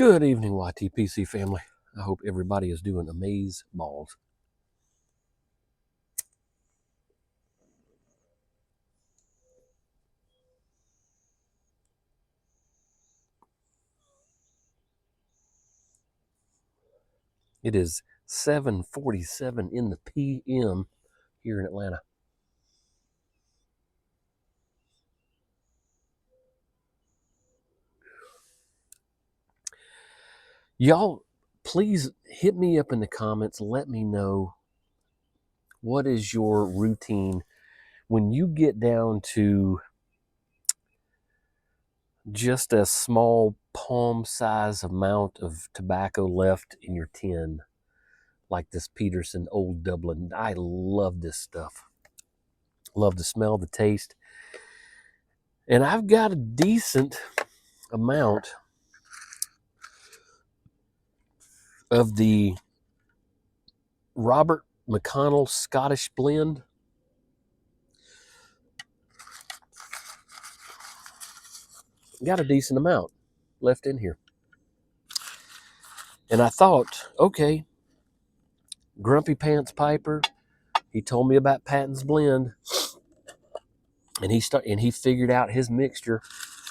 Good evening, YTPC family. I hope everybody is doing amaze balls. It is 7:47 in the p.m. here in Atlanta. Y'all, please hit me up in the comments. Let me know, what is your routine when you get down to just a small palm size amount of tobacco left in your tin, like this Peterson Old Dublin. I love this stuff. Love the smell, the taste. And I've got a decent amount of the Robert McConnell Scottish blend. Got a decent amount left in here. And I thought, okay, Grumpy Pants Piper, he told me about Patton's blend, and he figured out his mixture,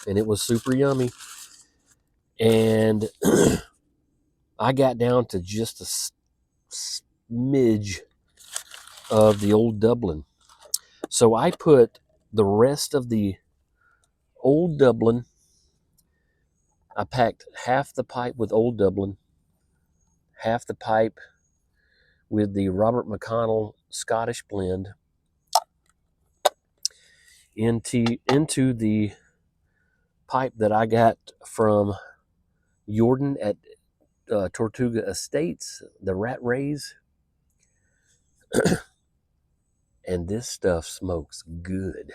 and it was super yummy. And I got down to just a smidge of the Old Dublin. So I put the rest of the Old Dublin, I packed half the pipe with Old Dublin, half the pipe with the Robert McConnell Scottish blend into the pipe that I got from Jordan at Tortuga Estates, the Rat Rays. And this stuff smokes good.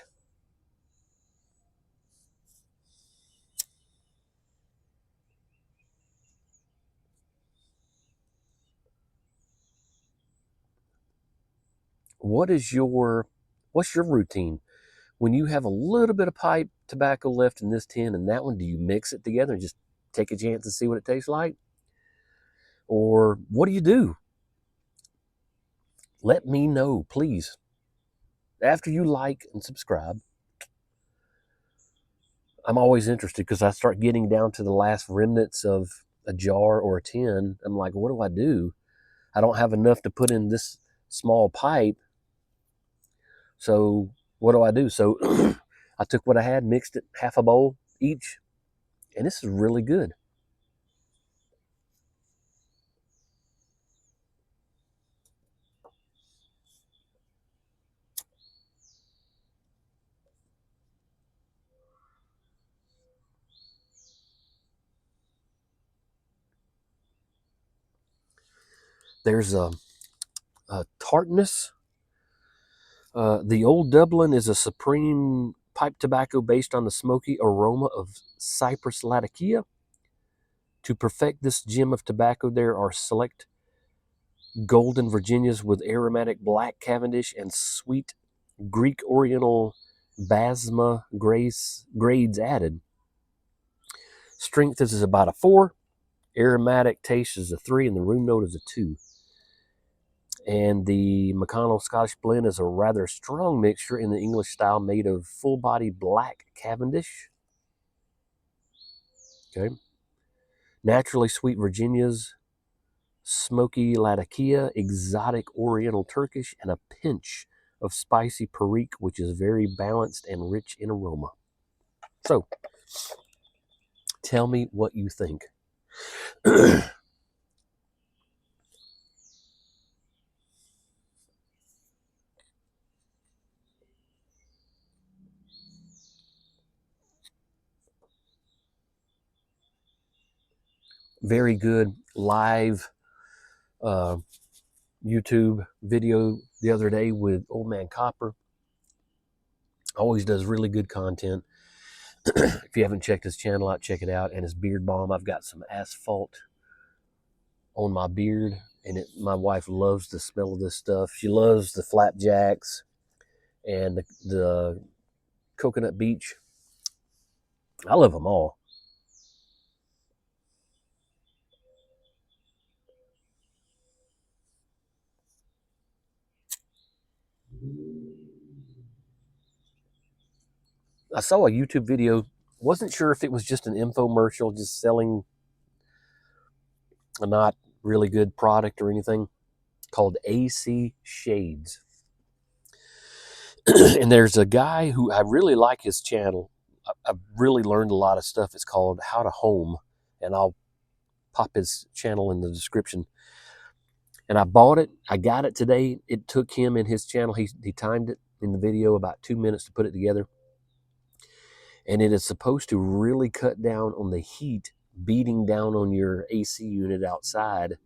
What's your routine? When you have a little bit of pipe tobacco left in this tin and that one, do you mix it together and just take a chance and see what it tastes like? Or what do you do? Let me know, please. After you like and subscribe, I'm always interested, because I start getting down to the last remnants of a jar or a tin. I'm like, what do I do? I don't have enough to put in this small pipe. So what do I do? So I took what I had, mixed it, half a bowl each, and this is really good. There's a tartness. The Old Dublin is a supreme pipe tobacco based on the smoky aroma of Cypress latakia. To perfect this gem of tobacco, there are select golden Virginias with aromatic black Cavendish and sweet Greek Oriental Basma grades added. Strength is about a 4. Aromatic taste is a 3, and the room note is a 2. And the McConnell Scottish blend is a rather strong mixture in the English style, made of full-body black Cavendish. Okay. Naturally sweet Virginias, smoky Latakia, exotic Oriental Turkish, and a pinch of spicy Perique, which is very balanced and rich in aroma. So, tell me what you think. Very good live YouTube video the other day with Old Man Copper. Always does really good content. If you haven't checked his channel out, check it out. And his beard balm, I've got some asphalt on my beard, and my wife loves the smell of this stuff. She loves the flapjacks and the coconut beach. I love them all. I saw a YouTube video. Wasn't sure if it was just an infomercial, just selling a not really good product or anything, called AC Shades. And there's a guy who I really like his channel. I've really learned a lot of stuff. It's called How to Home, and I'll pop his channel in the description. And I bought it. I got it today. It took him in his channel. He timed it in the video about 2 minutes to put it together. And it is supposed to really cut down on the heat beating down on your AC unit outside,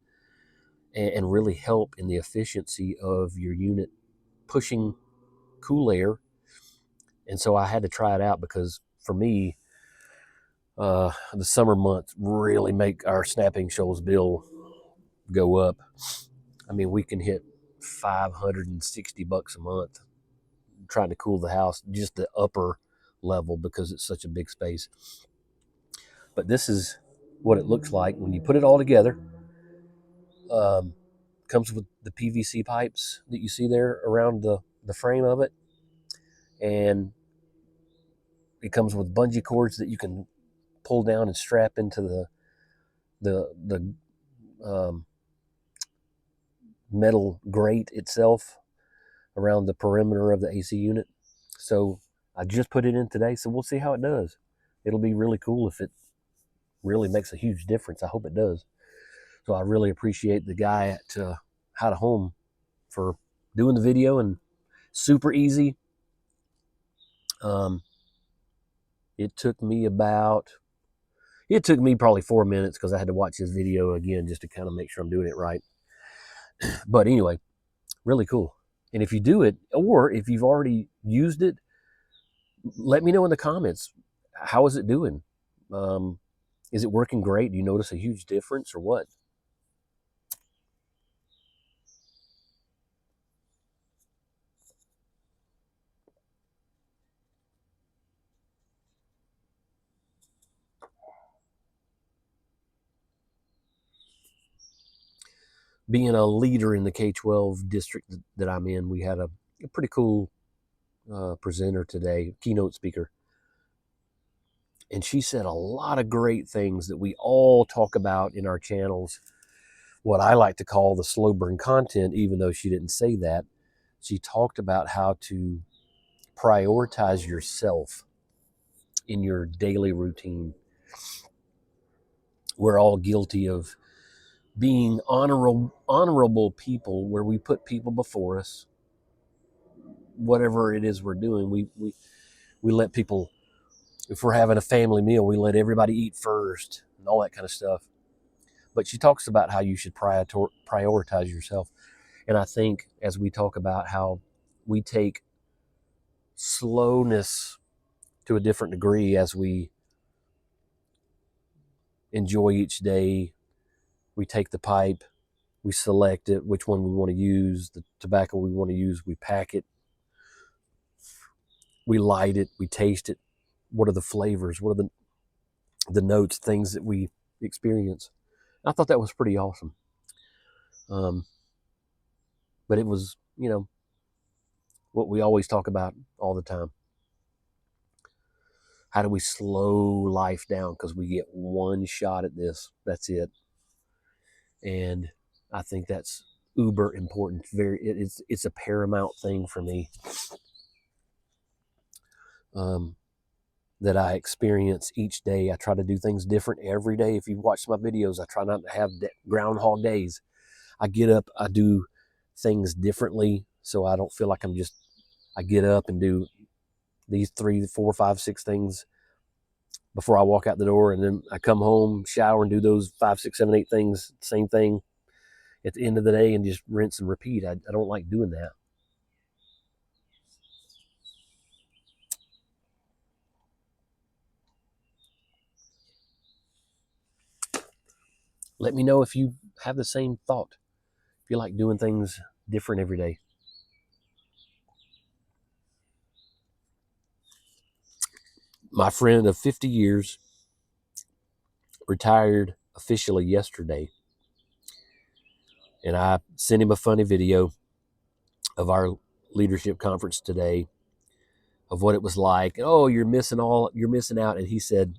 and really help in the efficiency of your unit pushing cool air. And so I had to try it out because for me, the summer months really make our Snapping Shoals bill go up. I mean, we can hit $560 a month trying to cool the house, just the upper level, because it's such a big space. But this is what it looks like when you put it all together. Comes with the PVC pipes that you see there around the frame of it, and it comes with bungee cords that you can pull down and strap into the metal grate itself around the perimeter of the AC unit. So I just put it in today, so we'll see how it does. It'll be really cool if it really makes a huge difference. I hope it does. So I really appreciate the guy at How to Home for doing the video, and super easy. It took me probably 4 minutes because I had to watch his video again just to kind of make sure I'm doing it right. But anyway, really cool. And if you do it, or if you've already used it, let me know in the comments. How is it doing? Is it working great? Do you notice a huge difference or what? Being a leader in the K-12 district that I'm in, we had a pretty cool presenter today, keynote speaker. And she said a lot of great things that we all talk about in our channels, what I like to call the slow burn content, even though she didn't say that. She talked about how to prioritize yourself in your daily routine. We're all guilty of being honorable people, where we put people before us. Whatever it is we're doing, we let people, if we're having a family meal, we let everybody eat first and all that kind of stuff. But she talks about how you should prioritize yourself. And I think as we talk about how we take slowness to a different degree as we enjoy each day, we take the pipe, we select it, which one we want to use, the tobacco we want to use, we pack it, we light it, we taste it. What are the flavors? What are the notes, things that we experience? I thought that was pretty awesome. But it was, what we always talk about all the time. How do we slow life down? Because we get one shot at this. That's it. And I think that's uber important. It's a paramount thing for me, that I experience each day. I try to do things different every day. If you watch my videos, I try not to have groundhog days. I get up, I do things differently, so I don't feel like I get up and do these 3, 4, 5, 6 things before I walk out the door, and then I come home, shower, and do those 5, 6, 7, 8 things, same thing at the end of the day, and just rinse and repeat. I don't like doing that. Let me know if you have the same thought, if you like doing things different every day. My friend of 50 years retired officially yesterday, and I sent him a funny video of our leadership conference today. of what it was like. Oh, you're missing out. And he said,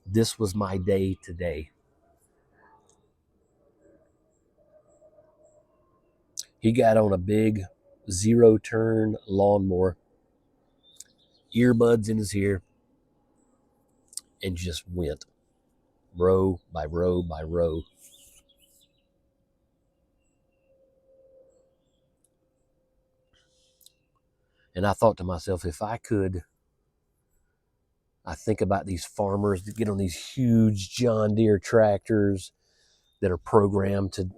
this was my day today. He got on a big 0-turn lawnmower, earbuds in his ear, and just went row by row by row. And I thought to myself, if I could, I think about these farmers that get on these huge John Deere tractors that are programmed to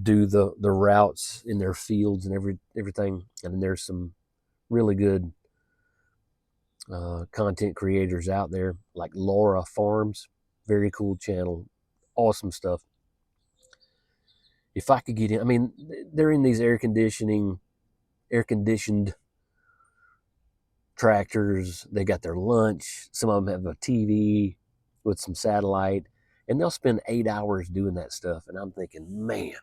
do the routes in their fields and everything. And then there's some really good content creators out there like Laura Farms, very cool channel, awesome stuff. If I could get in, I mean, they're in these air conditioned tractors. They got their lunch. Some of them have a TV with some satellite, and they'll spend 8 hours doing that stuff. And I'm thinking, man,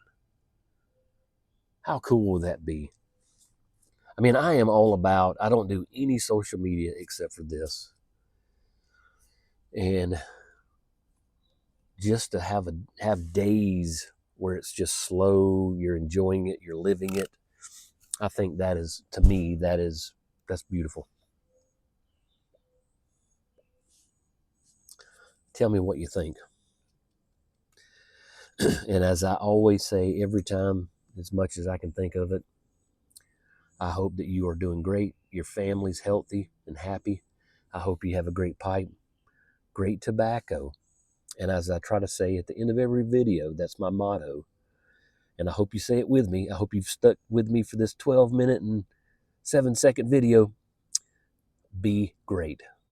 how cool would that be? I mean, I am all about, I don't do any social media except for this. And just to have days where it's just slow, you're enjoying it, you're living it. I think that is, to me, that's beautiful. Tell me what you think. And as I always say every time, as much as I can think of it, I hope that you are doing great. Your family's healthy and happy. I hope you have a great pipe, great tobacco. And as I try to say at the end of every video, that's my motto. And I hope you say it with me. I hope you've stuck with me for this 12-minute and 7-second video. Be great.